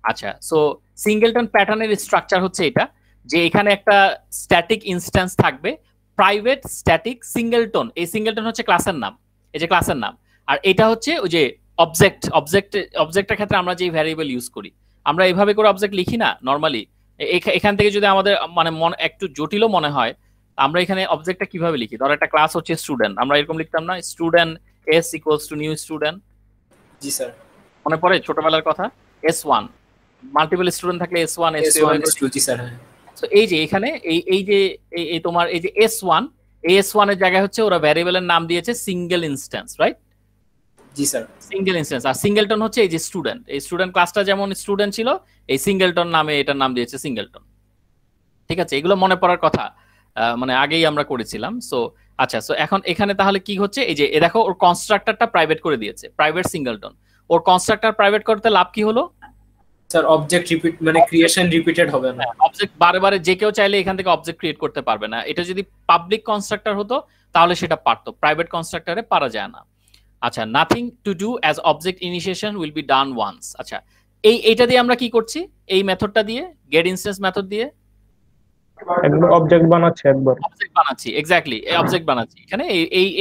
S1: আচ্ছা, সো সিঙ্গেলটন প্যাটার্নের স্ট্রাকচার হচ্ছে এটা, যে এখানে একটা স্ট্যাটিক ইনস্ট্যান্স থাকবে, প্রাইভেট স্ট্যাটিক সিঙ্গেলটন। এই সিঙ্গেলটন হচ্ছে ক্লাসের নাম, এই যে ক্লাসের নাম। আর এটা হচ্ছে ওই যে অবজেক্টের ক্ষেত্রে আমরা যে ভ্যারিয়েবল ইউজ করি, আমরা এইভাবে করে অবজেক্ট লিখি না নরমালি। এখান থেকে যদি আমাদের মানে একটু জটিলও মনে হয়, আমরা এখানে অবজেক্টটা কিভাবে লিখি? ধর একটা ক্লাস হচ্ছে স্টুডেন্ট, আমরা এরকম লিখতাম না, student S equals to new student.
S2: G sir.
S1: মনে পড়ে ছোটবেলার কথা? S1 মাল্টিপল স্টুডেন্ট থাকলে S1
S2: S2 জি স্যার।
S1: তো এই যে এখানে এই যে এই তোমার এই যে S1, এই S1 এর জায়গায় হচ্ছে ওরা ভ্যারিয়েবলের নাম দিয়েছে সিঙ্গেল ইনস্ট্যান্স, রাইট?
S2: জি স্যার।
S1: Single instance. আর সিঙ্গেলটন হচ্ছে এই যে স্টুডেন্ট, এই স্টুডেন্ট ক্লাসটা যেমন স্টুডেন্ট ছিল, এই সিঙ্গেলটন নামে এটার নাম দিয়েছে সিঙ্গেলটন, ঠিক আছে? এগুলো মনে পড়ার কথা, মানে আগেই আমরা করেছিলাম। সো আচ্ছা, সো এখন এখানে তাহলে কি হচ্ছে, এই যে দেখো ওর কনস্ট্রাক্টরটা প্রাইভেট করে দিয়েছে, প্রাইভেট সিঙ্গেলটন। ওর কনস্ট্রাক্টর প্রাইভেট করতে লাভ কি হলো
S2: স্যার? অবজেক্ট রিপিট, মানে ক্রিয়েশন রিপিটেড হবে না।
S1: অবজেক্ট বারে যে কেউ চাইলে এখান থেকে অবজেক্ট ক্রিয়েট করতে পারবে না। এটা যদি পাবলিক কনস্ট্রাক্টর হতো তাহলে সেটা পারতো, প্রাইভেট কনস্ট্রাক্টরে পারা যায় না। আচ্ছা, nothing to do as object initiation will be done once. আচ্ছা, এইটা দিয়ে আমরা কি করছি? এই মেথডটা দিয়ে, গেট ইনস্ট্যান্স মেথড দিয়ে
S3: অবজেক্ট বানাচ্ছি,
S1: এক্স্যাক্টলি অবজেক্ট বানাচ্ছি। এখানে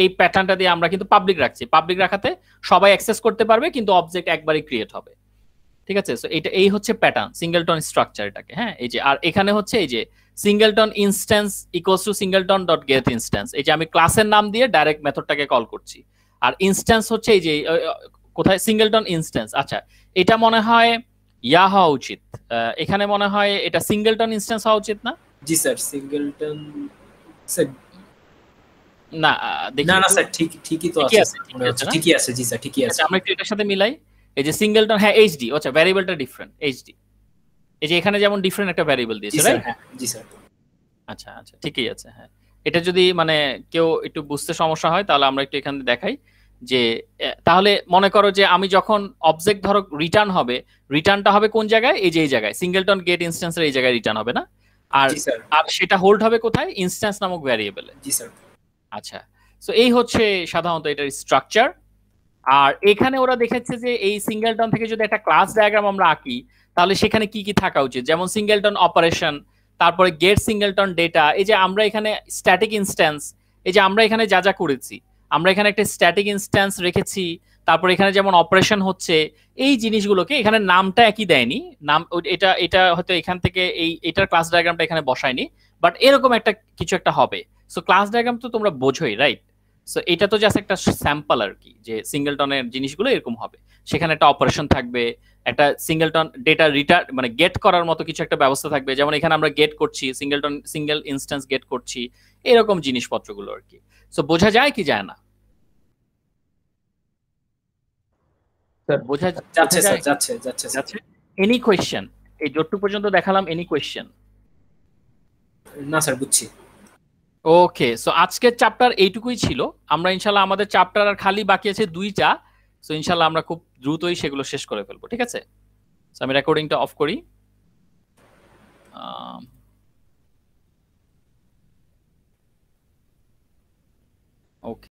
S1: এই প্যাটার্নটা দিয়ে আমরা কিন্তু পাবলিক রাখছি, পাবলিক রাখাতে সবাই অ্যাক্সেস করতে পারবে, কিন্তু অবজেক্ট একবারই ক্রিয়েট হবে, ঠিক আছে? সো এই হচ্ছে প্যাটার্ন, সিঙ্গেলটন স্ট্রাকচার এটাকে। হ্যাঁ, এই যে আর এখানে হচ্ছে এই যে singleton instance equals to singleton dot get instance. এই যে আমি ক্লাসের নাম দিয়ে ডাইরেক্ট মেথডটাকে কল করছি, আর ইনস্ট্যান্স হচ্ছে এই যে কোথায় সিঙ্গেলটন ইনস্ট্যান্স। আচ্ছা, এটা মনে হয় ইয়া হওয়া উচিত, এখানে মনে হয় এটা সিঙ্গেলটন ইনস্ট্যান্স হওয়া উচিত না?
S2: জি স্যার। সিঙ্গেলটন স্যার
S1: না,
S2: না স্যার, ঠিকই তো আছে, ঠিকই আছে। জি স্যার, ঠিকই আছে।
S1: আমরা একটু এটার সাথে মিলাই। এই যে সিঙ্গেলটন, হ্যাঁ এইচডি, আচ্ছা ভ্যারিয়েবলটা ডিফারেন্ট, এইচডি। এই যে এখানে যেমন ডিফারেন্ট একটা ভ্যারিয়েবল দিয়েছে, রাইট?
S2: জি স্যার।
S1: আচ্ছা ঠিকই আছে। হ্যাঁ, এটা যদি মানে কেউ একটু বুঝতে সমস্যা হয় তাহলে আমরা একটু এখানে দেখাই যে তাহলে মনে করো যে আমি যখন অবজেক্ট ধরো রিটার্ন হবে, রিটার্নটা হবে কোন জায়গায়, এই যে এই জায়গায় সিঙ্গেলটন গেট ইনস্ট্যান্সের এই জায়গায় রিটার্ন হবে না, আর আর সেটা হোল্ড হবে কোথায়, ইনস্ট্যান্স নামক ভ্যারিয়েবলে।
S2: জি স্যার।
S1: আচ্ছা, সো এই হচ্ছে সাধারণত এটার স্ট্রাকচার। আর এখানে ওরা দেখেছে যে এই সিঙ্গেলটন থেকে যদি একটা ক্লাস ডায়াগ্রাম আমরা আঁকি তাহলে সেখানে কি কি থাকা উচিত, যেমন সিঙ্গেলটন অপারেশন, তারপরে গেট সিঙ্গেলটন ডেটা, এই যে আমরা এখানে স্ট্যাটিক ইনস্ট্যান্স, এই যে আমরা এখানে যা যা করেছি, আমরা এখানে একটা স্ট্যাটিক ইনস্ট্যান্স রেখেছি, তারপর এখানে যেমন অপারেশন হচ্ছে, এই জিনিসগুলোকে এখানে নামটা একই দেয়নি, নাম এটা এটা হয়তো এখান থেকে এটার ক্লাস ডায়াগ্রামটা এখানে বসায়নি, বাট এরকম একটা কিছু একটা হবে। সো ক্লাস ডায়াগ্রাম তো তোমরা বোঝোই, রাইট? সো এটা তো জাস্ট একটা স্যাম্পল আর কি, যে সিঙ্গেলটনের জিনিসগুলো এরকম হবে, সেখানে একটা অপারেশন থাকবে, একটা সিঙ্গেলটন ডেটা রিটার্ন মানে গেট করার মতো কিছু একটা ব্যবস্থা থাকবে, যেমন এখানে আমরা গেট করছি সিঙ্গেলটন সিঙ্গেল ইনস্ট্যান্স গেট করছি, এরকম জিনিসপত্রগুলো আর কি। সো বোঝা যায় কি যায় না? বোঝা
S2: যাচ্ছে স্যার, যাচ্ছে যাচ্ছে
S1: যাচ্ছে। এনি কোয়েশ্চেন এই যতটুকু পর্যন্ত দেখালাম? Any question?
S2: না স্যার, বুঝছি।
S1: ওকে, সো আজকের চ্যাপ্টার এইটুকুই ছিল। আমরা ইনশাল্লাহ আমাদের চ্যাপ্টার আর খালি বাকি আছে 2টা, সো ইনশাল্লাহ আমরা খুব দ্রুতই সেগুলো শেষ করে ফেলবো, ঠিক আছে? সো আমি রেকর্ডিংটা অফ করি। ওকে।